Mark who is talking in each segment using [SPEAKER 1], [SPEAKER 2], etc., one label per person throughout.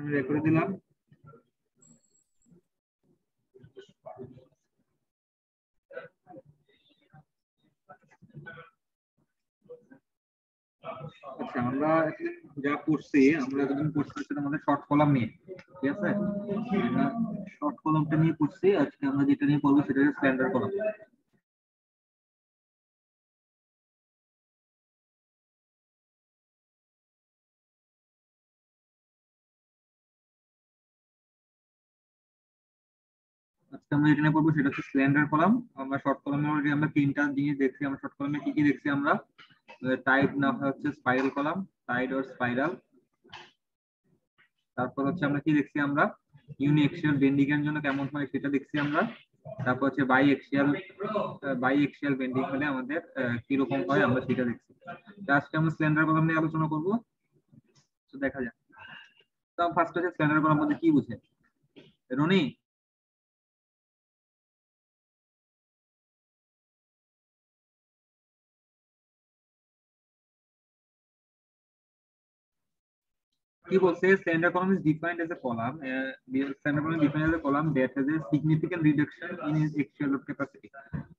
[SPEAKER 1] আমি রেকর্ড দিলাম। আচ্ছা, আমরা যা পড়ছি, আমরা যখন পড়ছি সেটা আমাদের শর্ট কলাম নিয়ে, ঠিক আছে? আমরা শর্ট কলামটা নিয়ে পড়ছি। আজকে আমরা যেটা নিয়ে পড়বো সেটা হচ্ছে স্ট্যান্ডার্ড কলাম। আজকে আমরা যেটা নিয়ে পড়বো সেটা হচ্ছে স্ট্যান্ডার্ড কলাম। আমরা শর্ট কলামে অলরেডি আমরা তিনটা জিনিস দেখছি। আমরা শর্ট কলামে কি কি দেখছি? আমরা টাইপ না হচ্ছে spiral column, tied or spiral. তারপর হচ্ছে আমরা কি দেখছি? আমরা ইউনি এক্সিয়াল বেন্ডিং এর জন্য কেমন হয় সেটা দেখছি আমরা। তারপর হচ্ছে বাই এক্সিয়াল বেন্ডিং হলে আমাদের কিরকম হয় আমরা সেটা দেখছি। তো আজকে আমরা স্ল্যান্ডার কলাম নিয়ে আলোচনা করবো। তো দেখা যাক। তো ফার্স্ট হচ্ছে স্ল্যান্ডার কলাম বলতে কি বুঝে রনি? কি বলছে? Slender column is defined as a column. Slender column is defined as a column that has a significant reduction in its axial load capacity.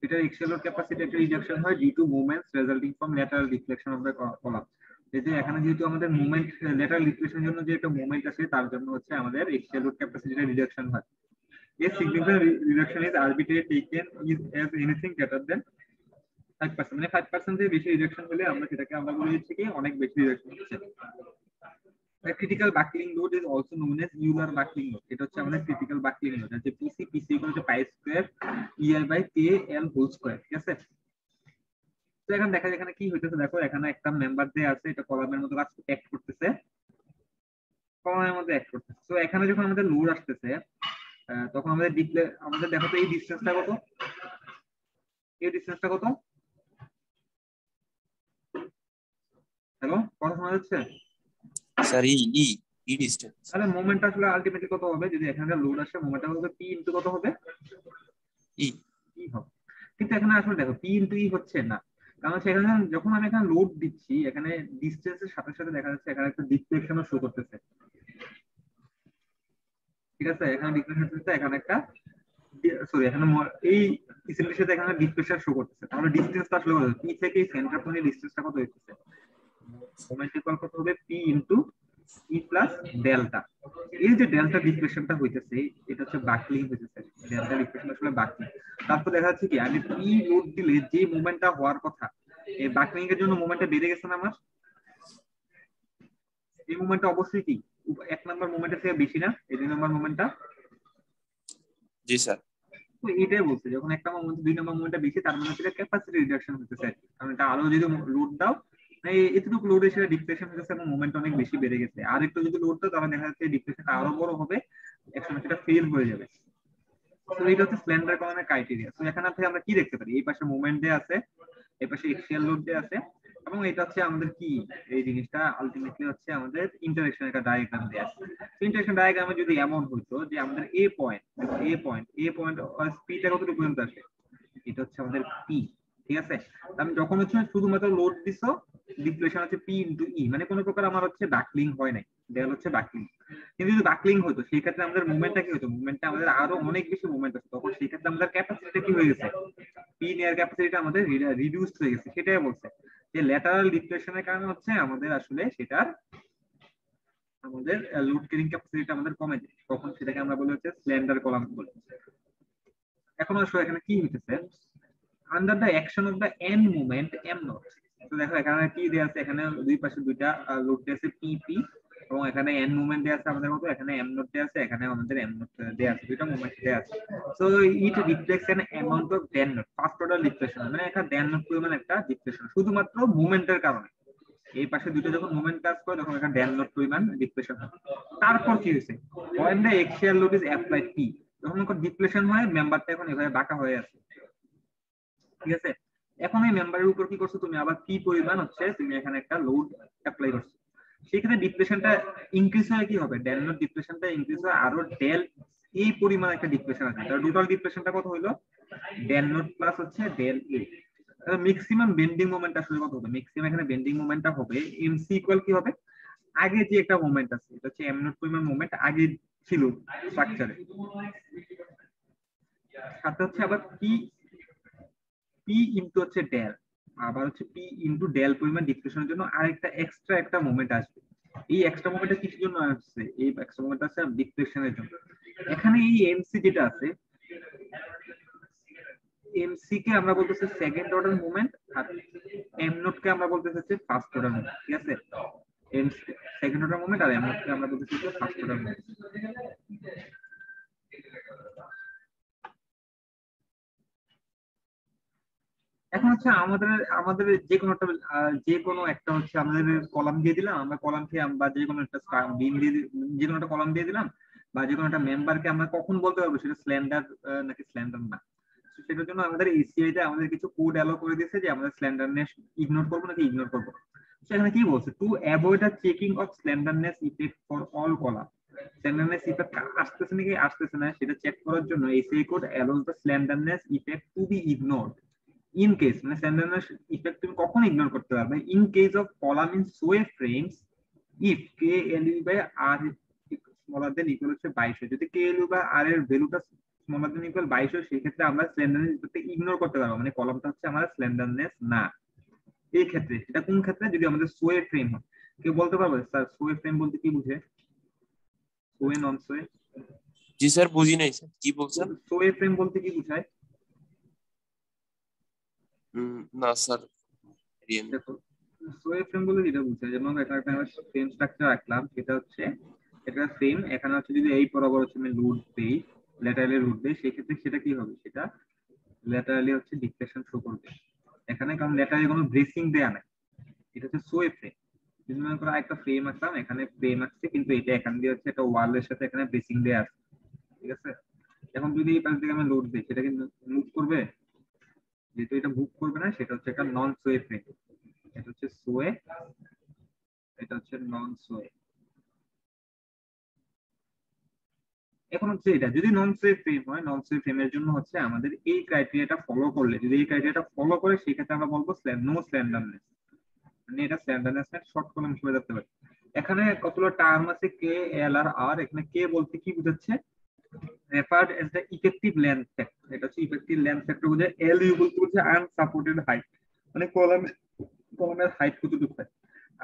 [SPEAKER 1] এটা axial load capacity একটা reduction হয় due to movements resulting from lateral deflection of the column. এই যে এখানে যেহেতু আমাদের movement, lateral ডিফ্লেকশনের জন্য যে একটা মুভমেন্ট আছে তার জন্য হচ্ছে আমাদের axial load capacity রিডাকশন হয়। A significant reduction is arbitrarily taken as anything greater than 5%, মানে 5% থেকে বেশি রিডাকশন হলে আমরা সেটাকে আমরা বলে দিচ্ছি কি অনেক বেশি রিডাকশন হচ্ছে। The critical buckling load is also known as Euler buckling load. এটা হচ্ছে আমাদের critical buckling load, যে PC equal to pi square EI by KL whole square, ঠিক আছে? তো এখন দেখা যায় এখানে কি হইতেছে, দেখো এখানে একটা মেম্বার দেয়া আছে, এটা কলামের মধ্যে অ্যাক্ট করতেছে, কলামের মধ্যে অ্যাক্ট করতেছে। তো এখানে যখন আমাদের লোড আসতেছে তখন আমাদের দেখো তো এই ডিসটেন্সটা কত? এই ডিসটেন্সটা কত? হ্যালো, কথা শোনা যাচ্ছে?
[SPEAKER 2] স্যার ই ডিসটেন্স।
[SPEAKER 1] তাহলে মোমেন্ট আসলে আলটিমেটলি কত হবে? যদি এখানে লোড আসে মোমেন্টটা হবে পি ইনটু কত হবে?
[SPEAKER 2] ই
[SPEAKER 1] হবে। কিন্তু এখানে আসলে দেখো পি ইনটু ই হচ্ছে না, কারণ সেখানে যখন আমি এখানে লোড দিচ্ছি এখানে ডিসটেন্সের সাথে সাথে দেখা যাচ্ছে এখানে একটা ডিফ্লেকশনও শো করতেছে, ঠিক আছে? এখানে ডিফ্লেকশন হচ্ছে, এখানে একটা সরি এখানে এই ইসেন্টের সাথে এখানে ডিফ্লেকশন শো করতেছে। তাহলে ডিসটেন্সটা আসলে কত? পি থেকে সেন্টার পয়েন্টের ডিসটেন্সটা কত হচ্ছে? মোমেন্ট ইকুয়াল কত হবে? পি ইনটু ই প্লাস ডেল্টা। এই যে ডেল্টা ডিফ্লেকশনটা হইতেছে এটা হচ্ছে বাকলিং হইতেছে, ডেল্টা ডিফ্লেকশন আসলে বাকলিং। তারপর দেখা যাচ্ছে কি আমি পি লোড দিলে যে মোমেন্টটা হওয়ার কথা, এই বাকলিং এর জন্য মোমেন্টটা বেড়ে গেছে না আমার? এই মোমেন্টটা অবশ্যই কি এক নাম্বার মোমেন্টের থেকে বেশি না? এই দুই নাম্বার মোমেন্টটা?
[SPEAKER 2] জি স্যার।
[SPEAKER 1] তো এটাই বলছে যখন একটা মোমেন্ট দুই নাম্বার মোমেন্টটা বেশি তার মানে সেটা ক্যাপাসিটি রিডাকশন হতেছে, কারণ এটা আরো যদি লোড দাও এতটুকু লোডে সেটা ডিফ্লেকশন হচ্ছে এবং মোমেন্ট অনেক বেশি বেড়ে গেছে। আর একটু যদি লোড দাও তাহলে দেখা যাচ্ছে ডিফ্লেকশনটা আরো বড় হবে, একসময় সেটা ফেল হয়ে যাবে। তো এটা হচ্ছে স্ল্যান্ডার কলামের ক্রাইটেরিয়া। তো এখানে থেকে আমরা কি দেখতে পারি? এই পাশে মোমেন্ট দেয়া আছে, এই পাশে এক্সিয়াল লোড দেয়া আছে, এবং এটা হচ্ছে আমাদের কি এই জিনিসটা আলটিমেটলি হচ্ছে আমাদের ইন্টারেকশন একটা ডায়াগ্রাম দেয়া আছে। তো ইন্টারেকশন ডায়াগ্রামে যদি এমন হইতো যে আমাদের এ পয়েন্ট স্পিডটা কতটুকু পর্যন্ত আসে, এটা হচ্ছে আমাদের পি, ঠিক আছে? আমি যখন হচ্ছে শুধুমাত্র লোড দিছো ডিফ্লেকশন হচ্ছে পি ইনটু ই, মানে কোনো প্রকার আমার হচ্ছে বাকলিং হয় নাই, দেয়াল হচ্ছে বাকলিং। কিন্তু যদি বাকলিং হতো সেই ক্ষেত্রে আমাদের মুভমেন্টটা কি হতো? মুভমেন্টটা আমাদের আরো অনেক বেশি মুভমেন্ট আছে, তখন সেই ক্ষেত্রে আমাদের ক্যাপাসিটিটা কি হয়ে গেছে? পি নেয়ার ক্যাপাসিটিটা আমাদের রিডিউসড হয়ে গেছে। সেটাই বলছে যে ল্যাটারাল ডিফ্লেকশনের কারণে হচ্ছে আমাদের আসলে সেটার আমাদের লোড ক্যারিং ক্যাপাসিটিটা আমাদের কমে যায়, তখন সেটাকে আমরা বলি হচ্ছে স্ল্যান্ডার কলাম বলি। এখন আসলে এখানে কি হইতেছে? Under the action of the end movement am not. তো দেখো এখানে কি দেয়া আছে? এখানে দুই পাশে দুইটা লোড দেয়া আছে পি পি, এবং এখানে এন মুভমেন্ট দেয়া আছে আমাদের মতো, এখানে এম নট দেয়া আছে, এখানে আমাদের এম নট দেয়া আছে, দুইটা মুভমেন্ট দেয়া আছে। So it reflects N amount of Dan not, first order deflection, মানে একটা ড্যান নট পরিমাণ একটা ডিফ্লেকশন শুধুমাত্র মুভমেন্টের কারণে। এই পাশে দুটো যখন মুভমেন্ট কাজ করে তখন একটা ড্যান নট পরিমাণ ডিফ্লেকশন হয়। তারপর কি হয়েছে? when the axial load is applied p, যখন ডিফ্লেকশন হয় মেম্বারটা এখন এভাবে বাঁকা হয়ে আছে, ঠিক আছে? এখন এই মেম্বারের উপর কি করছো তুমি? আবার কি পরিমাণ হচ্ছে তুমি এখানে একটা লোড অ্যাপ্লাই করছো, সেক্ষেত্রে ডিপ্রেশনটা ইনক্রিজ হয়ে কি হবে? ডেল নট ডিপ্রেশনটা ইনক্রিজ হয়ে আরো ডেল এই পরিমাণ একটা ডিপ্রেশন আছে। তার টোটাল ডিপ্রেশনটা কত হইলো? ডেল নট প্লাস হচ্ছে ডেল এ। ম্যাক্সিমাম বেন্ডিং মোমেন্ট আসলে কত হবে? ম্যাক্সিমাম এখানে বেন্ডিং মোমেন্টটা হবে এমসি ইকুয়াল কি হবে? আগে যে একটা মোমেন্ট আছে এটা হচ্ছে এম নট পরিমাণ মোমেন্ট আগে ছিল স্ট্রাকচারে, সাথে হচ্ছে আবার পি পি ইনটু হচ্ছে ডেল, আবার হচ্ছে পি ইনটু ডেল পরিমাণ ডিফ্লেকশনের জন্য আরেকটা এক্সট্রা একটা মোমেন্ট আসবে। এই এক্সট্রা মোমেন্টটা কিসের জন্য আসছে? এই এক্সট্রা মোমেন্ট আছে ডিফ্লেকশনের জন্য। এখানে এই এমসি যেটা আছে, এমসি কে আমরা বলতেছি সেকেন্ড অর্ডার মুভমেন্ট, আর এম নট কে আমরা বলতেছি হচ্ছে ফার্স্ট অর্ডার মুভমেন্ট। ঠিক আছে, এমসি সেকেন্ড অর্ডার মুভমেন্ট আর এম নট কে আমরা বলতেছি হচ্ছে ফার্স্ট অর্ডার মুভমেন্ট। এখন হচ্ছে আমাদের আমাদের যে কোনো একটা হচ্ছে আমাদের কলাম দিয়ে দিলাম, আমরা কলামকে বা যে কোনো একটা বিন দিয়ে যে কোনো একটা কলাম দিয়ে দিলাম, বা যে কোনো একটা মেম্বারকে আমরা কখন বলতে পারবো সেটা স্ল্যান্ডার নাকি স্ল্যান্ডার না। সেটার জন্য আমাদের এসিআই তে আমাদের কিছু কোড অ্যালো করে দিয়েছে যে আমরা স্ল্যান্ডারনেস ইগনোর করবো নাকি ইগনোর করবো। সেখানে কি বলছে, to avoid a checking of slenderness effect for all column, slenderness effect আসতেছে নাকি আসতেছে না সেটা চেক করার জন্য ACI code allows the slenderness effect to be ignored in case, মানে স্ল্যান্ডারনেস ইফেক্ট তুমি কখন ইগনোর করতে পারবে, in case of column in sway frames if K L U by R smaller than equal হচ্ছে 22, যদি কে L U by আর এর ভ্যালুটা smaller than equal 22, সেই ক্ষেত্রে আমরা স্ল্যান্ডারনেস ইফেক্টকে ইগনোর করতে পারবো, মানে কলামটা হচ্ছে আমাদের স্ল্যান্ডারনেস না। এই ক্ষেত্রে এটা কোন ক্ষেত্রে, যদি আমাদের সোয়ে ফ্রেম হয়। কেউ বলতে পারবে স্যার সোয়ে ফ্রেম বলতে কি বুঝে? সোয়ে নন সোয়ে?
[SPEAKER 2] জি স্যার, বুঝি নাই স্যার, কি বলছেন?
[SPEAKER 1] সোয়ে ফ্রেম বলতে কি বুঝায়?
[SPEAKER 2] না স্যার,
[SPEAKER 1] দেখো, সোয়ে ফ্রেম বলে যেটা বুঝায়, যেমন এটা একটা ফ্রেম স্ট্রাকচার রাখলাম, সেটা হচ্ছে এটা ফ্রেম, এখানে হচ্ছে যদি এই বরাবর হচ্ছে আমি রুট দেই, ল্যাটারালি রুট দেই, সেই ক্ষেত্রে সেটা কি হবে, সেটা ল্যাটারালি হচ্ছে ডিফ্লেকশন শো করবে এখানে, কারণ ল্যাটারালি কোনো ব্রেসিং দেয়া নাই। এটা হচ্ছে সোয়ে ফ্রেম। যদি মনে করো একটা ফ্রেম আঁকলাম, এখানে ফ্রেম আসছে কিন্তু এটা এখান দিয়ে হচ্ছে একটা ওয়ালের সাথে এখানে ব্রেসিং দেয়া আছে। ঠিক আছে, এখন যদি এই পাশ থেকে আমি লোড দিই সেটা কিন্তু মুভ করবে, যেহেতু এটা মুভ করবে না সেটা হচ্ছে একটা নন সোয়ে ফ্রেম। এটা হচ্ছে সোয়ে, এটা হচ্ছে নন সোয়ে। এখন হচ্ছে এটা যদি নন সোয়ে ফ্রেম হয়, নন সোয়ে ফ্রেমের জন্য হচ্ছে আমাদের এই ক্রাইটেরিয়াটা ফলো করলে, যদি এই ক্রাইটেরিয়াটা ফলো করে সেক্ষেত্রে আমরা বলবো নো স্ল্যান্ডারনেস, মানে এটা স্ল্যান্ডারনেস শর্ট কলম হিসেবে ধরতে পারি। এখানে কতগুলো টার্ম আছে কে এল আর আর, এখানে কে বলতে কি বোঝাচ্ছে, referred as the effective length factor, এটা হচ্ছে ইফেক্টিভ লেন্থ ফ্যাক্টর বোঝায়। এল ইউ বলতে বোঝাচ্ছে আনসাপোর্টেড হাইট, মানে কলামের হাইট কতটুকু হয়।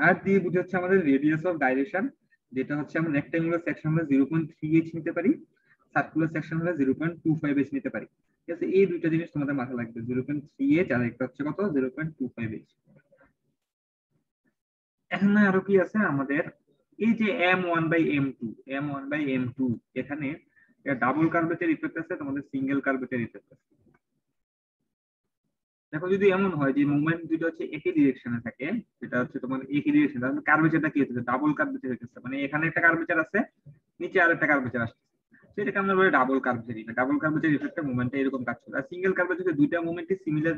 [SPEAKER 1] আর দিয়ে বুঝাচ্ছে আমাদের রেডিয়াস অফ ডাইরেকশন, যেটা হচ্ছে আমরা রেক্টাঙ্গুলার সেকশন হলে 0.3h নিতে পারি, সার্কুলার সেকশন হলে 0.25h নিতে পারি। ঠিক আছে, এই দুইটা জিনিস তোমাদের মাথায় লাগবে, 0.3h আর একটা হচ্ছে কত, 0.25h। এখানে আরো কি আছে আমাদের, এই যে M1/M2, M1/M2, এখানে ডাবল কার্ভেচার ইফেক্ট আছে, তোমাদের সিঙ্গেল কার্ভেচার ইফেক্ট আছে। দেখো যদি এমন হয় যে মুভমেন্ট দুটো হচ্ছে একই ডিরেকশনে থাকে, সেটা হচ্ছে তোমার একই ডিরেকশন, তাহলে কার্ভেচারটা কি হচ্ছে, ডাবল কার্ভেচার হচ্ছে, মানে এখানে একটা কার্ভেচার আছে, নিচে আর একটা কার্ভেচার আসছে, সেটাকে আমরা বলি double curvature effect. Double curvature ইফেক্টটা মুভমেন্টে এরকম কাজ করে। আর সিঙ্গেল কার্ভেচার দুইটা মুভমেন্টই সিমিলার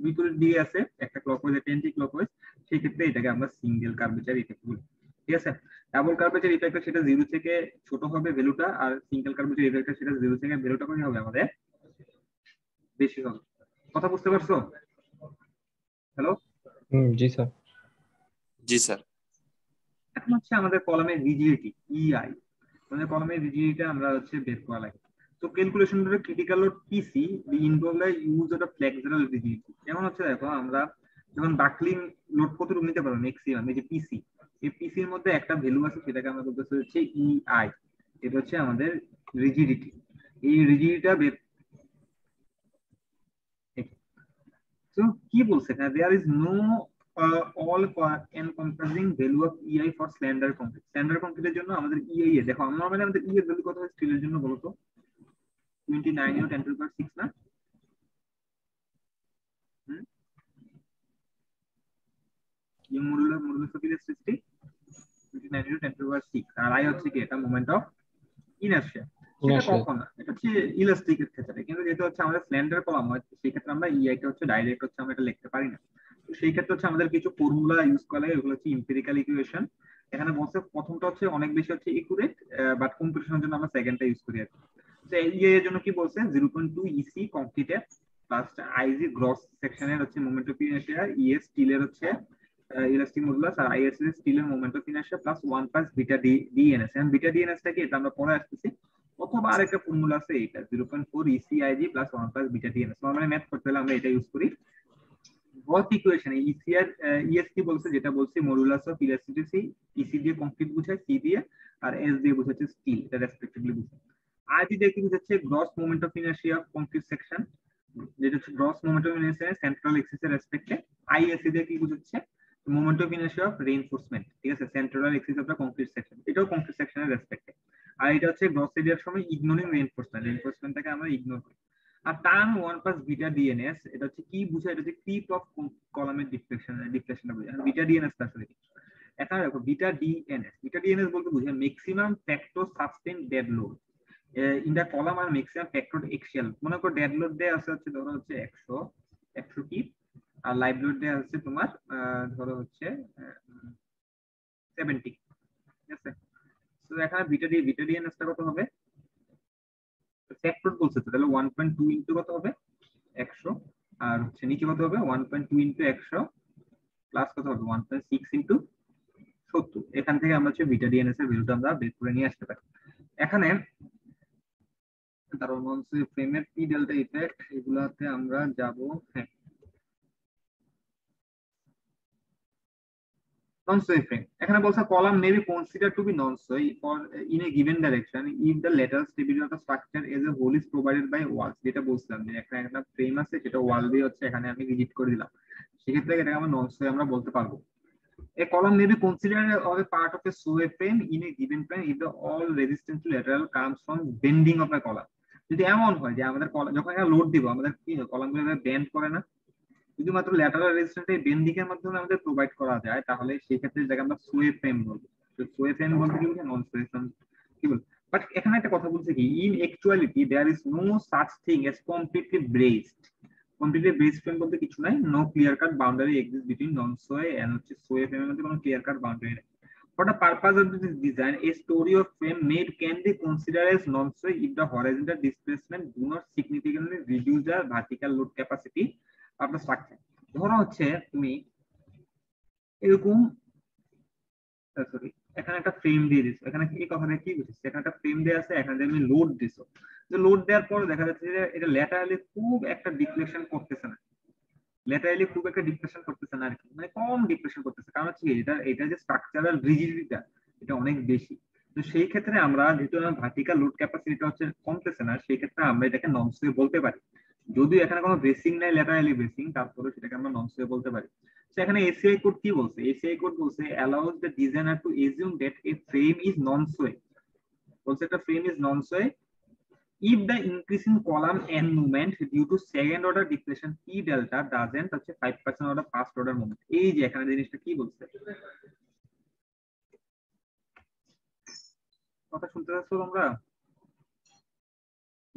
[SPEAKER 1] বিপরীত দিকে আছে, একটা ক্লকওয়াইজ একটা অ্যান্টি ক্লকওয়াইজ, সেই ক্ষেত্রে এটাকে আমরা সিঙ্গেল কার্ভেচার ইফেক্ট বলি। ঠিক আছে, ডাবল কার্ভেচার ইফেক্টটা সেটা 0 থেকে ছোট হবে ভ্যালুটা, আর সিঙ্গেল কার্ভেচার ইফেক্টটা সেটা 0 থেকে ভ্যালুটা কত হবে আমাদের বেশি হবে। কথা বুঝতে পারছো? হ্যালো?
[SPEAKER 3] জি স্যার।
[SPEAKER 2] জি স্যার।
[SPEAKER 1] এখন হচ্ছে আমাদের কলামের রিজিডিটি ইআই, আমাদের কলামের রিজিডিটি আমরা হচ্ছে বের করা লাগে। তো ক্যালকুলেশন এর critical load PC involve like use of flexible rigidity. যেমন হচ্ছে দেখো আমরা যখন বাকলিং লোড কতটুকু নিতে পারবো ম্যাক্সিমাম, এই যে পিসি, এই পিসির মধ্যে একটা ভ্যালু আছে সেটাকে আমরা বলতেছি হচ্ছে ইআই, এটা হচ্ছে আমাদের রিজিডিটি। এই রিজিডিটিটা বের, তো কি বলছে না, there is no all encompassing value of EI for slender concrete। slender concrete এর জন্য আমাদের EI এ দেখো নরমালি আমাদের EI এর ভ্যালু কত হয় স্টিলের জন্য বলো তো, 29 ইনটু 10⁶ না? Hmm, U modulus of elasticity 29 into 10⁶, আর আই হচ্ছে কি এটা মোমেন্ট অফ ইনারশিয়া। সেটা কখন না, এটা হচ্ছে ইলাস্টিকের ক্ষেত্রে, কিন্তু যেহেতু হচ্ছে আমাদের স্ল্যান্ডার কলাম হয় সেই ক্ষেত্রে আমরা EI টা হচ্ছে ডাইরেক্ট হচ্ছে আমরা এটা লিখতে পারি না। তো সেই ক্ষেত্রে হচ্ছে আমাদের কিছু ফর্মুলা ইউজ করা হয়, এগুলো হচ্ছে এমপিরিক্যাল ইকুয়েশন। এখানে বলছে প্রথমটা হচ্ছে অনেক বেশি হচ্ছে একুরেট, বাট কম্পিটিশনের জন্য আমরা সেকেন্ডটা ইউজ করি আর কি। তো EI এর জন্য কি বলছে, 0.2 ইসি কংক্রিটের প্লাস আইজি গ্রস সেকশনের হচ্ছে মোমেন্ট অফ ইনারশিয়া, ইএস স্টিলের হচ্ছে ইলাস্টিক মডুলাস, আর আইএস এর স্টিলের moment of inertia plus 1 plus beta DNS. And beta DNS টা কি, এটা আমরা পরে আসতেছি, অথবা আরেকটা ফর্মুলা আছে এটা 0.4 ECIG plus 1 plus beta DNS. Normally math করতে হলে আমরা এটা ইউজ করি। গত ইকুয়েশনে ইসিআর ইএস কি বলছে, যেটা বলছে মডুলাস অফ ইলাস্টিসিটি, ইসি দিয়ে কংক্রিট বুঝায়, সি দিয়ে, আর এস দিয়ে বুঝাচ্ছে স্টিল, এটা রেসপেক্টিভলি বুঝায়। আইজি দিয়ে কি বুঝাচ্ছে, gross moment of inertia of concrete section, যেটা হচ্ছে gross moment of inertia central axis এর রেসপেক্টে। আইএসসি দিয়ে কি বুঝাচ্ছে, moment of inertia of reinforcement, ঠিক আছে, central axis of the concrete section, এটাও কংক্রিট সেকশনের রেসপেক্টে। আর এটা হচ্ছে গ্রস এরিয়ার সময় ইগনোরিং রিইনফোর্সমেন্ট, রিইনফোর্সমেন্টটাকে আমরা ইগনোর করি। আর টার্ম 1 প্লাস বিটা ডিএনএস, এটা হচ্ছে কি বুঝায়, এটা হচ্ছে ক্রিপ অফ কলামের ডিফ্লেকশনটা বোঝায়। বিটা ডিএনএস আসলে কি, এখন দেখো বিটা ডিএনএস বলতে বোঝায় maximum factor sustain dead load in the column আর ম্যাক্সিমাম ফ্যাক্টর এক্সিয়াল। মনে করো ডেড লোড দেয়া আছে হচ্ছে, ধরো হচ্ছে 100 কি, আর লাইভ লোড দেয়া আছে তোমার ধরো হচ্ছে 70, ঠিক আছে। তো এখানে বিটা ডিএনএসটা কত হবে, ফ্যাক্টর বলছে তো, তাহলে 1.2 ইনটু কত হবে 100, আর হচ্ছে নিচে কত হবে 1.2 ইনটু 100 প্লাস কত হবে 1.6 ইনটু 70। এখান থেকে আমরা হচ্ছে বিটা ডিএনএস এর ভ্যালুটা আমরা বের করে নিয়ে আসতে পারি। এখানে তার হচ্ছে ফ্রেমের পি ডেল্টা ইফেক্ট, এগুলাতে আমরা যাব। হ্যাঁ, non-sway frame, এখানে বলছে column may be considered to be non-sway for in a given direction if the lateral stability of the structure as a whole is provided by walls। যেটা বলছিলাম যে এখানে একটা ফ্রেম আছে, যেটা ওয়াল দিয়ে হচ্ছে এখানে আমি রিজিট করে দিলাম, সেক্ষেত্রে এটাকে আমরা নন-sway আমরা বলতে পারবো। A column may be considered as a part of a sway frame in a given plane if the all resistance to lateral comes from bending of a column। যদি এমন হয় যে আমাদের যখন একটা লোড দিব, আমাদের কি কলামগুলো বেন্ড করে না, শুধুমাত্র ল্যাটারাল রেজিস্ট্যান্স এই বেন্ডিং এর মাধ্যমে আমাদের প্রোভাইড করা যায়, তাহলে সেই ক্ষেত্রে যেটাকে আমরা সোয়ে ফ্রেম বলবো। তো সোয়ে ফ্রেম বলতে কি বুঝি, নন সোয়ে ফ্রেম কি বল। বাট এখানে একটা কথা বলছে কি, in actuality there is no such thing as completely braced frame বলতে কিছু নাই। No clear cut boundary exist between non sway and হচ্ছে সোয়ে ফ্রেমের মধ্যে কোনো ক্লিয়ার কাট বাউন্ডারি নেই। For the purpose of this design, a story of frame made can be considered as non-sway if the horizontal displacement do not significantly reduce the vertical load capacity of the structure। ধরো হচ্ছে তুমি এরকম, sorry, এখানে একটা frame দিয়ে দিছো, এখানে এই কথাটা কি বুঝছিস, এখানে একটা ফ্রেম দেওয়া আছে, এখানে তুমি লোড দিছো, তো লোড দেওয়ার পর দেখা যাচ্ছে যে এটা ল্যাটারালি খুব একটা ডিফ্লেকশন করতেছে না, আর কি, মানে কম ডিপ্রেশন করতেছে। কারণ হচ্ছে এটা যে স্ট্রাকচারাল রিজিডিটিটা এটা অনেক বেশি। তো সেই ক্ষেত্রে আমরা যেহেতু ভার্টিক্যাল লোড ক্যাপাসিটিটা হচ্ছে কমতেছে না, সেই ক্ষেত্রে আমরা এটাকে নন সোয়ে বলতে পারি। যদিও এখানে কোনো ব্রেসিং নাই, ল্যাটারালি ব্রেসিং, তারপরে সেটাকে আমরা নন সোয়ে বলতে পারি। তো এখানে এসিআই কোড কি বলছে, এসিআই কোড বলছে allows the designer to assume that a frame is non sway. বলছে একটা frame is non sway if the increase in column n movement due to second order deflection p delta doesn't হচ্ছে 5% of the first order movement। এই যে এখানে জিনিসটা কি বলছে, কথা শুনতে পাচ্ছ তোমরা?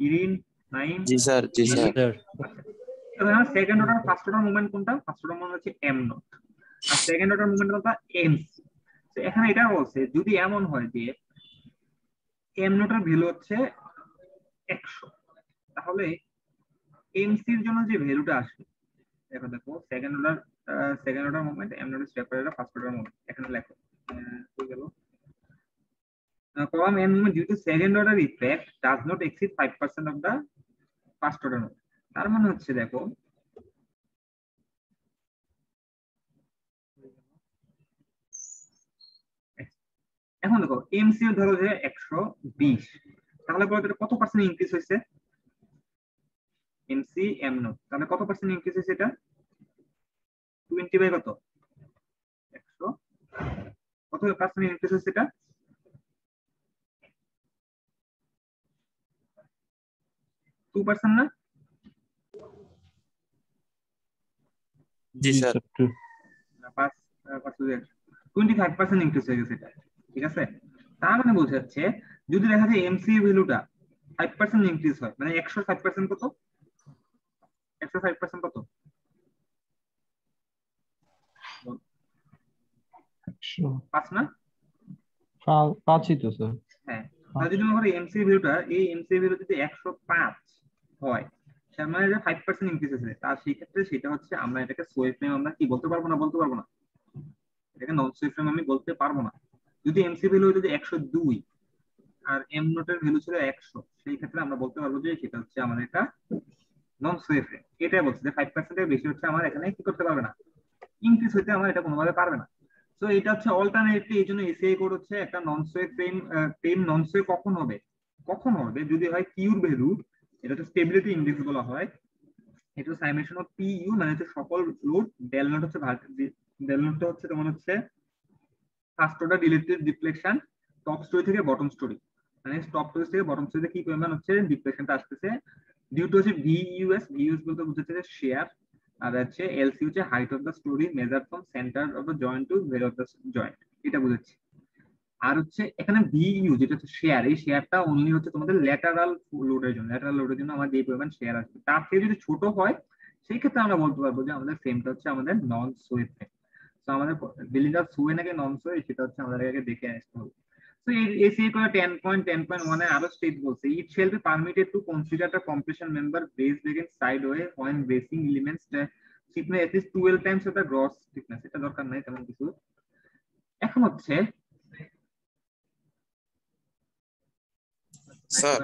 [SPEAKER 1] ইরিন, নাইম?
[SPEAKER 2] জি স্যার, জি স্যার।
[SPEAKER 1] এখানে second order first order movement কোনটা, ফার্স্ট অর্ডার মুভমেন্ট হচ্ছে m নট, আর সেকেন্ড অর্ডার মুভমেন্ট কোনটা mc। তো এখানে এটা বলছে যদি এমন হয় যে m নটের ভ্যালু হচ্ছে 100, তাহলে mc এর জন্য যে ভ্যালুটা আসবে, দেখো second order movement m not step order first order movement, এখানে লেখো হয়ে গেল column n movement due to second order effect does not exceed 5% of the first order movement। তার মানে হচ্ছে দেখো এখন দেখো mc ধরো যে 120, তাহলে বলো এটা কত পার্সেন্ট ইনক্রিজ হয়েছে, mc m নট, তাহলে কত পার্সেন্ট ইনক্রিজ হয়েছে, এটা 20 বাই কত 100, কত পার্সেন্ট ইনক্রিজ হয়েছে, এটা 2% না?
[SPEAKER 2] জি স্যার।
[SPEAKER 1] 25% ইনক্রিজ হয়ে গেছে এটা, ঠিক আছে। তার মানে বোঝাচ্ছে যদি দেখা যায় এমসি ভ্যালুটা 5% ইনক্রিজ হয়, মানে 105% কত, 105% কত, 5 না?
[SPEAKER 3] 5ই তো স্যার।
[SPEAKER 1] হ্যাঁ, তাহলে যদি মনে করি এমসি ভ্যালুটা, এই এমসি ভ্যালু যদি 105 হয়, তার মানে যে 5% ইনক্রিজ হয়েছে, তার সেই ক্ষেত্রে সেটা হচ্ছে আমরা এটাকে সোয়ে ফ্রেম আমরা কি বলতে পারবো না, বলতে পারবো না। এটাকে নন সুই ফ্রেম আমি বলতে পারবো না। যদি এমসি ভ্যালু হইতো যে 102 আর এম নোটের ভ্যালু ছিল 100, সেই ক্ষেত্রে আমরা বলতে পারবো যে সেটা হচ্ছে আমাদের একটা নন সুই ফ্রেম। এটাই বলছে যে 5% এর বেশি হচ্ছে আমার এখানে কি করতে পারবে না, ইনক্রিজ হইতে আমার এটা কোনোভাবে পারবে না। তো এটা হচ্ছে অল্টারনেটলি, এই জন্য এসিআই কোড হচ্ছে একটা নন সুই ফ্রেম। ফ্রেম নন সুই কখন হবে, কখন হবে যদি হয় কিউর ভ্যালু, এটা হচ্ছে স্টেবিলিটি ইন্ডেক্স বলা হয়। এটা সাইমেশন অফ পি ইউ, মানে হচ্ছে সকল লোড। ডেল নোট হচ্ছে ডেল নোটটা হচ্ছে তোমার হচ্ছে first order relative deflection top story থেকে বটম স্টোরি, মানে টপ স্টোরি থেকে বটম স্টোরিতে কি পরিমাণ হচ্ছে ডিফ্লেকশনটা আসতেছে। ডিউ টু হচ্ছে ভিইউএস বলতে বোঝাচ্ছে যে শেয়ার, আর হচ্ছে এলসি হচ্ছে height of the story measure from center of the joint to ভের অফ দ্য জয়েন্ট, এটা বুঝাচ্ছি। আর হচ্ছে এখানে ভিইউ যেটা হচ্ছে শেয়ার, এই শেয়ারটা অনলি হচ্ছে তোমাদের ল্যাটারাল লোডের জন্য আমাদের এই পরিমাণ শেয়ার আসবে। তার থেকে যদি ছোট হয় সেই ক্ষেত্রে আমরা বলতে পারবো যে আমাদের ফ্রেমটা হচ্ছে আমাদের নন সোয়ে ফ্রেম। তো আমাদের বিল্ডিংটা সোয়ে নাকি নন সোয়ে সেটা হচ্ছে আমাদের আগে দেখে আসতে হবে। তো এই এসিএ করে 10.10.1 এ আরো স্টেট বলছে it shall be permitted to consider the compression member based against sideway when bracing elements thickness at least 12 times of the gross thickness। এটা দরকার নাই তেমন কিছু। এখন হচ্ছে
[SPEAKER 2] স্যার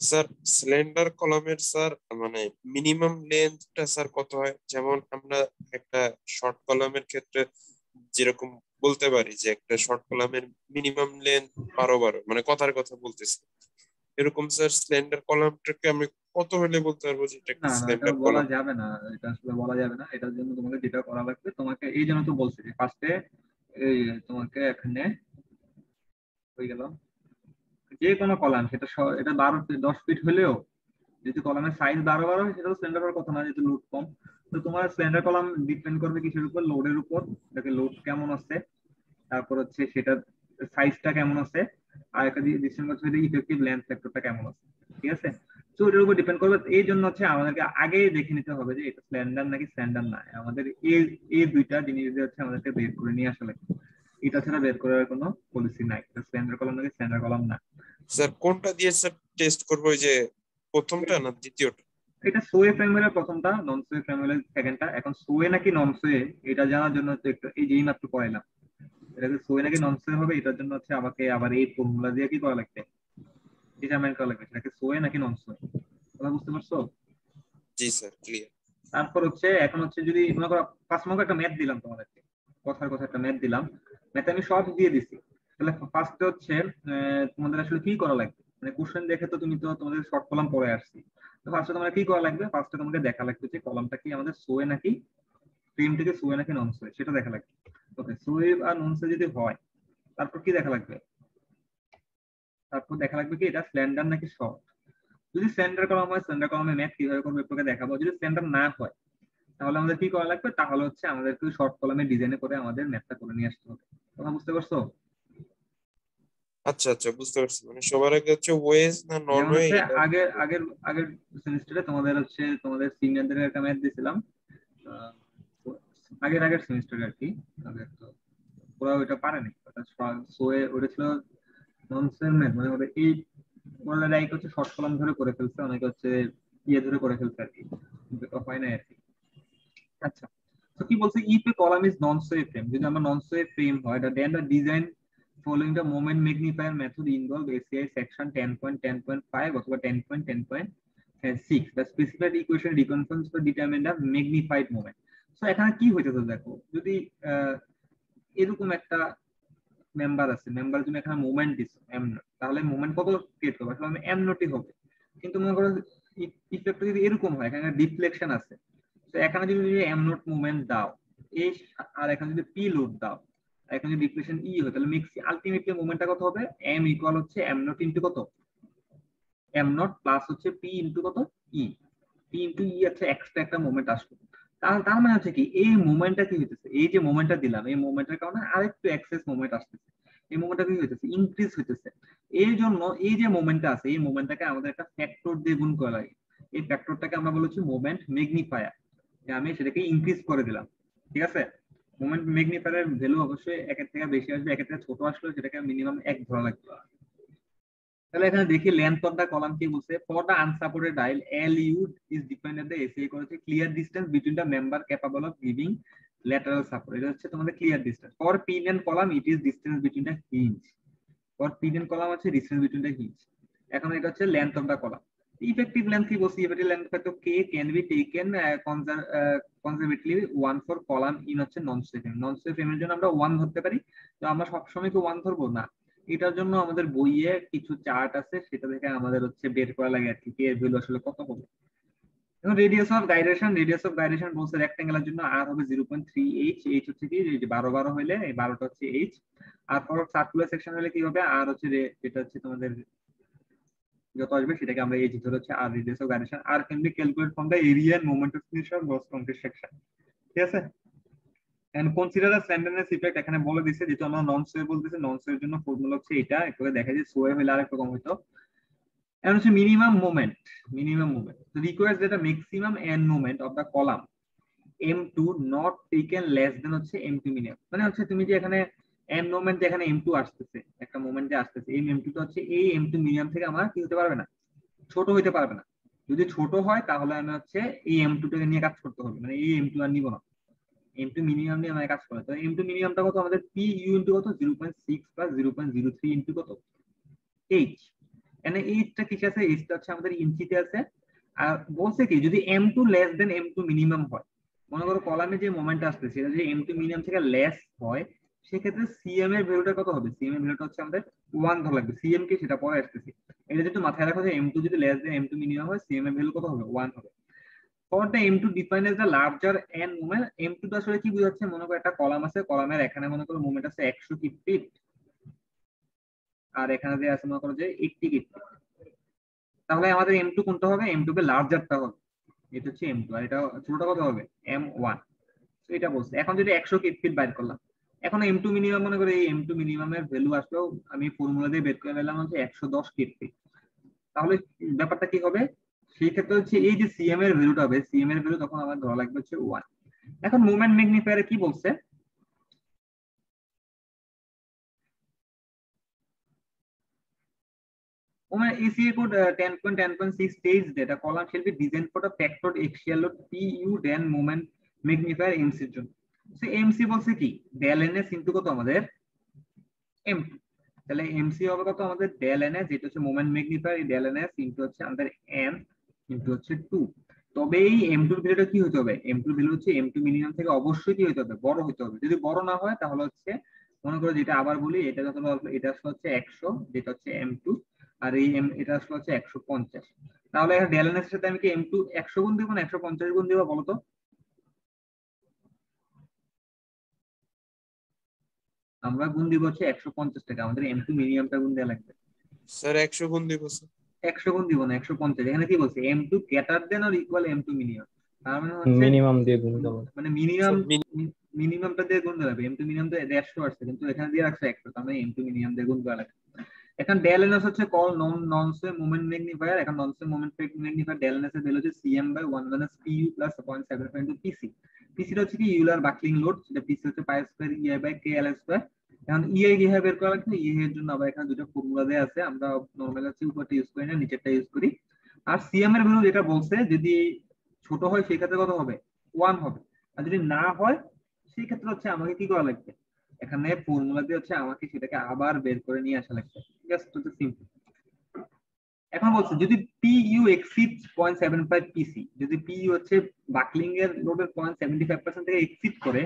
[SPEAKER 2] স্যার সিলিন্ডার কলামের স্যার মানে মিনিমাম লেন্থটা স্যার কত হয়? যেমন আমরা একটা শর্ট কলামের ক্ষেত্রে যেরকম বলতে পারি যে একটা শর্ট কলামের মিনিমাম লেন্থ 12 মানে কথার কথা বলতেছি, এরকম স্যার সিলিন্ডার কলামটাকে আমি কত হলে বলতে পারবো যে এটা একটা
[SPEAKER 1] না না, এটা
[SPEAKER 2] সিলিন্ডার
[SPEAKER 1] বলা
[SPEAKER 2] কলাম?
[SPEAKER 1] যাবে না, এটা আসলে বলা যাবে না। এটার জন্য তোমাকে যেটা করা লাগবে, তোমাকে এই জন্য তো বলছি যে ফার্স্টে এই তোমাকে এখানে হয়ে গেল যে কোনো কলাম সেটা এটা 12-10 ফিট হলেও যদি কলামের সাইজ 12 হয় সেটাও স্ট্যান্ডার্ড কথা না, যেহেতু লোড কম। তো তোমার স্ট্যান্ডার্ড কলাম ডিপেন্ড করবে কিসের উপর, লোডের উপর। এটাকে লোড কেমন আছে, তারপর হচ্ছে সেটার সাইজটা কেমন আছে, আর একটা ডিসিশন করছে যে ইফেক্টিভ লেন্থ ফ্যাক্টরটা কেমন আছে। ঠিক আছে, তো এটার উপর ডিপেন্ড করবে। এই জন্য হচ্ছে আমাদেরকে আগেই দেখে নিতে হবে যে এটা স্ট্যান্ডার্ড নাকি স্ট্যান্ডার্ড না। আমাদের এই এই দুইটা জিনিস হচ্ছে আমাদেরকে বের করে নিয়ে আসা লাগবে। এটা ছাড়া বের করার কোনো পলিসি নাই, স্ট্যান্ডার্ড কলাম নাকি স্ট্যান্ডার্ড কলাম না।
[SPEAKER 2] স্যার কোনটা দিয়ে স্যার টেস্ট করবো, ওই যে প্রথমটা না দ্বিতীয়টা?
[SPEAKER 1] এটা সোয়ে ফ্রেমের প্রথমটা, নন সোয়ে ফ্রেমের সেকেন্ডটা। এখন সোয়ে নাকি নন সোয়ে এটা জানার জন্য হচ্ছে একটু এই যেই মাত্র পড়াইলাম, এটা যে সোয়ে নাকি নন সোয়ে হবে এটার জন্য হচ্ছে আমাকে আবার এই ফর্মুলা দিয়ে কি করা লাগবে, ডিটারমাইন করা লাগবে সেটাকে সোয়ে নাকি নন সোয়ে। কথা বুঝতে পারছো?
[SPEAKER 2] জি স্যার, ক্লিয়ার।
[SPEAKER 1] তারপর হচ্ছে এখন হচ্ছে যদি মনে করো 5 মার্ক একটা ম্যাথ দিলাম তোমাদেরকে, কথার কথা একটা ম্যাথ দিলাম, ম্যাথ আমি সব দিয়ে দিছি। তাহলে ফার্স্টে হচ্ছে তোমাদের আসলে কি করা লাগবে, মানে কোশ্চেন দেখে তো তুমি তো তোমাদের শর্ট কলাম পড়ে আসছি। তো ফার্স্টে তোমাদের কি করা লাগবে, ফার্স্টে তোমাকে দেখা লাগবে যে কলামটা কি আমাদের সোয়ে নাকি ফ্রেম থেকে সোয়ে নাকি নন সোয়ে সেটা দেখা লাগবে। ওকে, সোয়ে আর নন সোয়ে যদি হয় তারপর কি দেখা লাগবে, তারপর দেখা লাগবে কি এটা স্ল্যান্ডার নাকি শর্ট। যদি স্ল্যান্ডার কলাম হয় স্ল্যান্ডার কলামে ম্যাথ কিভাবে করবে একটু দেখাবো। যদি স্ল্যান্ডার না হয় তাহলে আমাদের কি করা লাগবে, তাহলে হচ্ছে আমাদেরকে শর্ট কলামে ডিজাইনে করে আমাদের ম্যাথটা করে নিয়ে আসতে হবে। কথা বুঝতে পারছো?
[SPEAKER 2] আচ্ছা আচ্ছা, বুঝতে পারছি। মানে সবার আগে হচ্ছে ওয়েজ না নন
[SPEAKER 1] যেমন
[SPEAKER 2] ওয়ে
[SPEAKER 1] হচ্ছে
[SPEAKER 2] এটা?
[SPEAKER 1] আগের আগের আগের সেমিস্টারে তোমাদের হচ্ছে তোমাদের সিনিয়রদের একটা ম্যাথ দিয়েছিলাম, আহ, আগের আগের সেমিস্টারে আর কি। আগের তো ওরা ওইটা পারেনি, ওটা সোয়ে ওটা ছিল ননসেন্স ম্যাথ, মানে ওদের এই ওরা লাইক হচ্ছে শর্ট কলাম ধরে করে ফেলছে, অনেকে হচ্ছে ইয়ে ধরে করে ফেলছে আর কি, কিন্তু এটা হয় না আর কি। আচ্ছা, তো কি বলছে, if a column is non sway frame, যদি আমরা নন সোয়ে ফ্রেম হয় then the design following the moment magnifier method involve ACI section 10.10.5 অথবা 10.10.6 the specified equation reconfirms to determine the magnified moment। So এখানে কি হইতেছে দেখো, যদি এরকম একটা মেম্বার আছে, মেম্বার তুমি এখানে মোমেন্ট দিছো এম নট, তাহলে মোমেন্ট কত ক্রিয়েট করবে, আসলে এম নটই হবে। কিন্তু মনে করো ইফেক্টটা যদি এরকম হয়, এখানে ডিফ্লেকশন আছে, তো এখানে যদি এম নট মুভমেন্ট দাও এই, আর এখানে যদি পি লোড দাও, এখানে যদি ডিফ্লেকশন ই হয়, তাহলে মিক্স আলটিমেটলি মুভমেন্টটা কত হবে, এম ইকুয়াল হচ্ছে এম নট ইনটু কত, এম নট প্লাস হচ্ছে পি ইনটু কত, ই। পি ইনটু ই আছে এক্সট্রা একটা মুভমেন্ট আসবে। তার তার মানে হচ্ছে কি এই মুভমেন্টটা কি হইতেছে, এই যে মুভমেন্টটা দিলাম এই মুভমেন্টের কারণে আরেকটু এক্সেস মুভমেন্ট আসতেছে, এই মুভমেন্টটা কি হইতেছে, ইনক্রিজ হইতেছে। এই জন্য এই যে মুভমেন্টটা আছে এই মুভমেন্টটাকে আমাদের একটা ফ্যাক্টর দিয়ে গুণ করা লাগে। এই ফ্যাক্টরটাকে আমরা বলেছি মুভমেন্ট ম্যাগনিফায়ার, আমি সেটাকে ইনক্রিজ করে দিলাম। ঠিক আছে, মোমেন্ট ম্যাগনিফায়ারের ভ্যালু অবশ্যই একের থেকে বেশি আসবে, একের থেকে ছোট আসলে সেটাকে মিনিমাম 1 ধরা লাগবে। তাহলে এখানে দেখি লেন্থ অফ দা কলাম কি বলছে, ফর দা আনসাপোর্টেড ডাইল L U is defined at the ACI করেছে clear distance between the member capable of giving lateral support, এটা হচ্ছে তোমাদের clear distance. For pin end column it is distance between the hinge. For pin end column হচ্ছে distance between the hinge. এখন এটা হচ্ছে length of the column. Effective length কি বলছি, effective length তো K can be taken conservatively 1 for column in হচ্ছে নন straight frame. নন straight ফ্রেমের জন্য আমরা 1 ধরতে পারি, তো আমরা সবসময় কি 1 ধরবো না, এটার জন্য আমাদের বইয়ে কিছু চার্ট আছে, সেটা থেকে আমাদের হচ্ছে বের করা লাগে আর কি কে এর ভ্যালু আসলে কত হবে। এখন রেডিয়াস অফ গাইরেশন বলছে রেক্টেঙ্গেলের জন্য আর হবে 0.3h, h হচ্ছে কি যে 12 হইলে এই 12টা হচ্ছে h, আর ফর সার্কুলার সেকশন হলে কি হবে আর হচ্ছে যেটা হচ্ছে তোমাদের যত আসবে সেটাকে আমরা h ধরে হচ্ছে আর radius of gyration R can be calculate from the area and moment of finish of gross concrete section. ঠিক আছে, and consider the slenderness effect, এখানে বলে দিয়েছে যেহেতু আমরা নন সোয়ে বলতেছি, নন সোয়ের জন্য ফর্মুলা হচ্ছে এটা, একটু দেখা যায় সোয়ে হলে আরেকটু কম হইতো। And also minimum moment so requires that a maximum end moment of the column m2 not taken less than হচ্ছে m2 minimum, মানে হচ্ছে তুমি যে এখানে end moment যেখানে m2 আসতেছে, একটা মোমেন্ট যে আসতেছে, এই m2 টা হচ্ছে এই m2 মিনিমাম থেকে আমার কি হতে পারবে না, ছোট হইতে পারবে না। যদি ছোট হয় তাহলে আমি হচ্ছে এই m2 টাকে নিয়ে কাজ করতে হবে, মানে এই m2 আর নিব না, m2 মিনিমাম নিয়ে আমাকে কাজ করতে হবে। তো m2 মিনিমামটা কত আমাদের pu ইনটু কত 0.6 প্লাস 0.03 ইনটু কত h, এখানে এইচটা ঠিক আছে, এইচটা হচ্ছে আমাদের ইঞ্চিতে আছে। আর বলছে কি যদি m2 less than m2 minimum হয়, মনে করো কলামে যে মোমেন্ট আসছে সেটা যদি m2 মিনিমাম থেকে লেস হয়, সেক্ষেত্রে cm এর ভ্যালুটা কত হবে, cm এর ভ্যালুটা হচ্ছে আমাদের 1 ধরা লাগবে। cm কি সেটা পরে আসতেছি, এটা যদি মাথায় রাখো যে m2 যদি লেস দেন m2 মিনিমাম হয়, cm এর ভ্যালু কত হবে 1 হবে। For the m2 define as the larger n moment, m2 টা আসলে কি বোঝাচ্ছে, মনে করো একটা কলাম আছে, কলামের এখানে মনে করো মোমেন্ট আছে 100 ফিট, আর এখানে যে আছে মনে করো যে 80 ফিট, তাহলে আমাদের m2 কোনটা হবে, m2 কে লার্জারটা হবে, এটা হচ্ছে m2, আর এটা ছোটটা কত হবে m1। তো এটা বলছে এখন যদি 100 ফিট বাইর করলাম, এখন m2 মিনিমাম মনে করে এই m2 মিনিমামের ভ্যালু আসলেও আমি ফর্মুলা দিয়ে বের করে নিলাম হচ্ছে 110 ফিট, তাহলে ব্যাপারটা কি হবে, সেই ক্ষেত্রে হচ্ছে এই যে cm এর ভ্যালুটা হবে, cm এর ভ্যালু তখন আমার ধরা লাগবে হচ্ছে 1। এখন মোমেন্ট ম্যাগনিফায়ারে কি বলছে, ECA code 10.10.6 states that a column shall be designed for the factored axial load PU then moment magnifier MC এর জন্য। সো MC বলছে কি del ns ইনটু কত আমাদের m2, তাহলে MC হবে কত আমাদের del ns, যেটা হচ্ছে মোমেন্ট ম্যাগনিফায়ার, এই del ns ইনটু হচ্ছে আমাদের n ইনটু হচ্ছে 2। তবে এই m2 এর ভ্যালুটা কি হতে হবে, m2 ভ্যালু হচ্ছে m2 মিনিমাম থেকে অবশ্যই কি হতে হবে, বড় হতে হবে। যদি বড় না হয় তাহলে হচ্ছে মনে করো যেটা আবার বলি, এটা যত এটা আসলে হচ্ছে 100, যেটা হচ্ছে m2, আর এই এটা আসলে হচ্ছে 150, তাহলে এখানে del ns এর সাথে আমি কি m2 100 গুণ দিব না 150 গুণ দিব বলো তো, আমরা গুণ দিব হচ্ছে 150 টাকা, আমাদের m2 মিনিমামটা গুণ দেওয়া লাগবে।
[SPEAKER 2] স্যার 100 গুণ দিব স্যার,
[SPEAKER 1] 100 গুণ দিব না 150, এখানে কি বলছে m2 greater than or equal m2 minimum, তার মানে হচ্ছে
[SPEAKER 3] মিনিমাম দিয়ে গুণ দেবো।
[SPEAKER 1] মানে মিনিমামটা দিয়ে গুণ দেওয়া লাগবে, m2 মিনিমাম তো 150 আসছে কিন্তু এখানে দিয়ে রাখছে 100, তার মানে m2 মিনিমাম দিয়ে গুণ দেওয়া লাগবে। এখন del ns হচ্ছে কল নন সে মোমেন্ট ম্যাগনিফায়ার, এখন নন সে মোমেন্ট ম্যাগনিফায়ার del ns এর ভ্যালু হচ্ছে cm by 1 minus pu plus 0.75 into pc। pc টা হচ্ছে কি ইউলার বাকলিং লোড, সেটা pc হচ্ছে pi square ei by kl square. এখন ei কিভাবে বের করা লাগবে, ei এর জন্য আবার এখানে দুটো ফর্মুলা দেয়া আছে, আমরা নরমালি হচ্ছে উপরটা ইউজ করি না, নিচেরটা ইউজ করি। আর cm এর ভ্যালু যেটা বলছে যদি ছোট হয় সেই ক্ষেত্রে কত হবে 1 হবে, আর যদি না হয় সেই ক্ষেত্রে হচ্ছে আমাকে কি করা লাগবে, এখানে ফর্মুলা দিয়ে হচ্ছে আমাকে সেটাকে আবার বের করে নিয়ে আসা লাগবে। Just too simple. এখন বলছে যদি PU exceeds 0.75 PC, যদি PU হচ্ছে বাকলিং এর লোডের 0.75% থেকে এক্সিড করে,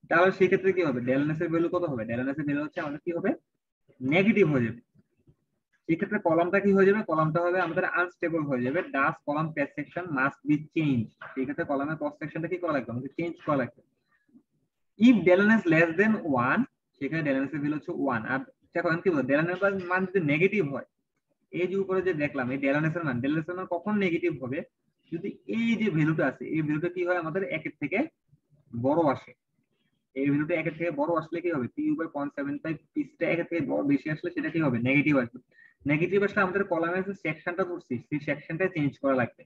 [SPEAKER 1] তাহলে সেই ক্ষেত্রে কি হবে, del ns এর ভ্যালু কত হবে, del ns এর ভ্যালু হচ্ছে আমাদের কি হবে নেগেটিভ হয়ে যাবে। এই ক্ষেত্রে কলামটা কি হয়ে যাবে, কলামটা হবে আমাদের আনস্টেবল হয়ে যাবে, thus column cross section must be change, এই ক্ষেত্রে কলামের ক্রস সেকশনটা কি করা লাগবে, আমাদের চেঞ্জ করা লাগবে। If del ns less than 1, সেখানে del ns এর ভ্যালু হচ্ছে 1। আর দেখো আমি কি বলবো, del ns এর মান যদি নেগেটিভ হয়, এই যে উপরে যে দেখলাম এই del ns এর মান কখন নেগেটিভ হবে, যদি এই যে ভ্যালুটা আছে এই ভ্যালুটা কি হয় আমাদের 1 এর থেকে বড় আসে, এই ভ্যালুটা 1 এর থেকে বড় আসলে কি হবে, pu বাই 0.75 পিসটা 1 এর থেকে বড় বেশি আসলে সেটা কি হবে নেগেটিভ আসবে। নেগেটিভ আসলে আমাদের কলামের যে সেকশনটা করছি সেই সেকশনটা চেঞ্জ করা লাগবে।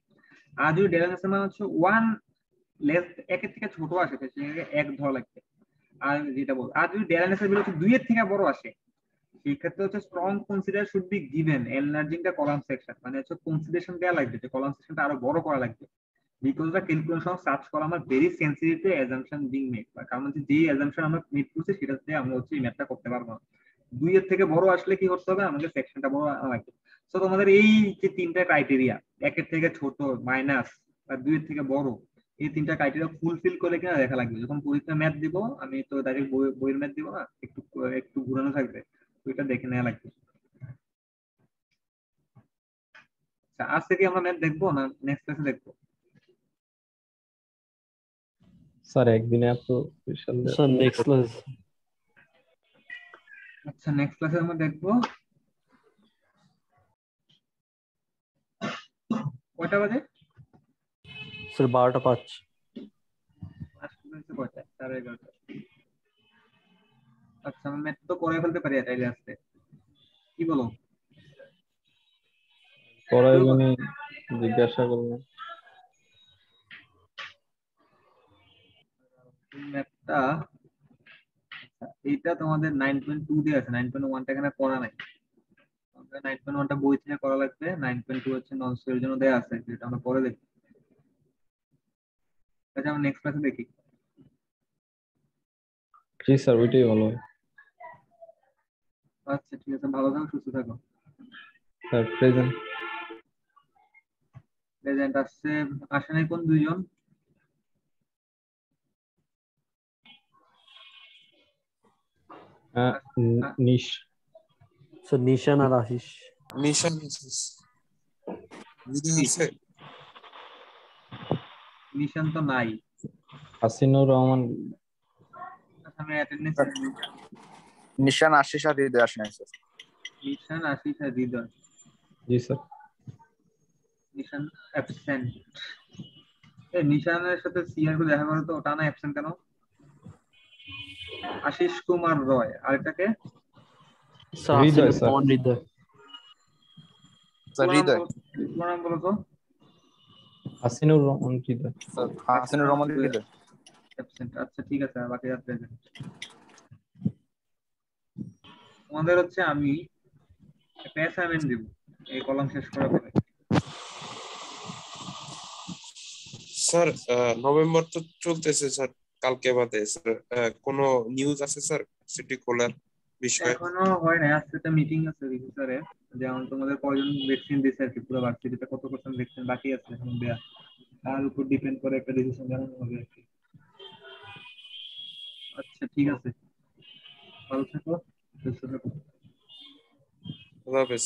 [SPEAKER 1] আর যদি del ns এর মান হচ্ছে 1 লেস 1 এর থেকে ছোট আসে সেটাকে 1 ধরা লাগবে। আর যেটা বল, আর যদি del ns এর ভ্যালু হচ্ছে 2 এর থেকে বড় আসে, সেই ক্ষেত্রে হচ্ছে strong consider should be given enlarging the column section, মানে হচ্ছে কনসিডারেশন দেওয়া লাগবে যে কলাম সেকশনটা আরো বড় করা লাগবে। because the calculation of such column are very sensitive to assumption being made, বা কারণ হচ্ছে যে assumption আমরা মেক করছি সেটাতে আমরা হচ্ছে এই ম্যাথটা করতে পারবো না। 2 এর থেকে বড় আসলে কি করতে হবে, আমাদের সেকশনটা বড় লাগবে। সো তোমাদের এই যে তিনটা ক্রাইটেরিয়া, 1 এর থেকে ছোট, মাইনাস আর 2 এর থেকে বড়, এই তিনটা ক্রাইটেরিয়া ফুলফিল করে কিনা দেখা লাগবে। যখন পরীক্ষা ম্যাথ দিব, আমি তো ডাইরেক্ট বইয়ের ম্যাথ দিব না, একটু একটু ঘুরানো থাকবে, ওইটা দেখে নেওয়া লাগবে। আচ্ছা, আজ থেকে আমরা ম্যাথ দেখবো না নেক্সট ক্লাসে দেখবো?
[SPEAKER 3] স্যার একদিনে এত স্পেশাল
[SPEAKER 4] স্যার নেক্সট ক্লাস।
[SPEAKER 1] আচ্ছা, নেক্সট ক্লাসে আমরা দেখবো কয়টা বাজে?
[SPEAKER 4] স্যার 12:05।
[SPEAKER 1] কয়টা? 11:30। আচ্ছা, আমি ম্যাথ তো করে ফেলতে পারি তাইলে আজকে, কি বলো?
[SPEAKER 3] পড়াই মানে জিজ্ঞাসা করলেন।
[SPEAKER 1] ম্যাথটা এইটা তোমাদের 9.2 দিয়ে আছে, 9.1টা এখানে করা নাই। 9.1টা বই থেকে করা লাগবে, 9.2 হচ্ছে নন স্কুলের জন্য দেয়া আছে, যেটা আমরা পরে দেখি। আচ্ছা, আমরা নেক্সট ক্লাসে দেখি।
[SPEAKER 3] জি স্যার, ওইটাই ভালো হয়।
[SPEAKER 1] আচ্ছা ঠিক আছে, ভালো থাকো, সুস্থ থাকো।
[SPEAKER 3] Sir present.
[SPEAKER 1] প্রেজেন্ট আসছে, আসে নাই কোন দুইজন?
[SPEAKER 3] নিশ।
[SPEAKER 4] স্যার নিশান আর আশিস।
[SPEAKER 2] মিশন আছে।
[SPEAKER 1] নিশান তো নাই।
[SPEAKER 3] হাসিনুর রহমান।
[SPEAKER 1] আমি অ্যাটেন্ডেন্স।
[SPEAKER 5] নিশান আশিস আর হৃদয় আসে নাই স্যার।
[SPEAKER 1] নিশান, আশিস আর হৃদয়।
[SPEAKER 3] জি স্যার।
[SPEAKER 1] নিশান অ্যাবসেন্ট। এই নিশানের সাথে সিআর কো দেখা করো তো, ওটা না অ্যাবসেন্ট কেন? আশিস কুমার রয়, আরেকটাকে?
[SPEAKER 4] স্যার
[SPEAKER 3] হৃদয়
[SPEAKER 4] আসিফ
[SPEAKER 3] স্যার।
[SPEAKER 4] রহমান হৃদয়।
[SPEAKER 5] স্যার হৃদয়।
[SPEAKER 1] নাম বলো তো।
[SPEAKER 3] হাসিনুর রহমান হৃদয়।
[SPEAKER 5] স্যার হাসিনুর রহমান হৃদয়
[SPEAKER 1] অ্যাবসেন্ট। আচ্ছা ঠিক আছে, বাকিরা প্রেজেন্ট। তোমাদের হচ্ছে আমি একটা অ্যাসাইনমেন্ট দিব এই কলাম শেষ করার পরে।
[SPEAKER 2] স্যার নভেম্বর তো চলতেছে স্যার, কালকে বাদে স্যার কোনো নিউজ আছে স্যার সিটি খোলার বিষয়ে?
[SPEAKER 1] এখনো হয় না, আজকে একটা মিটিং আছে রিভিউসারে, যেমন তোমাদের কয়জন ভ্যাকসিন দিয়েছে আর কি, পুরো ভার্সিটিতে কত পার্সেন্ট ভ্যাকসিন বাকি আছে এখন দেয়া, তার উপর ডিপেন্ড করে একটা ডিসিশন জানানো হবে আর কি। আচ্ছা ঠিক আছে, ভালো থাকো, সুস্থ থাকো।
[SPEAKER 2] খোদা হাফেজ।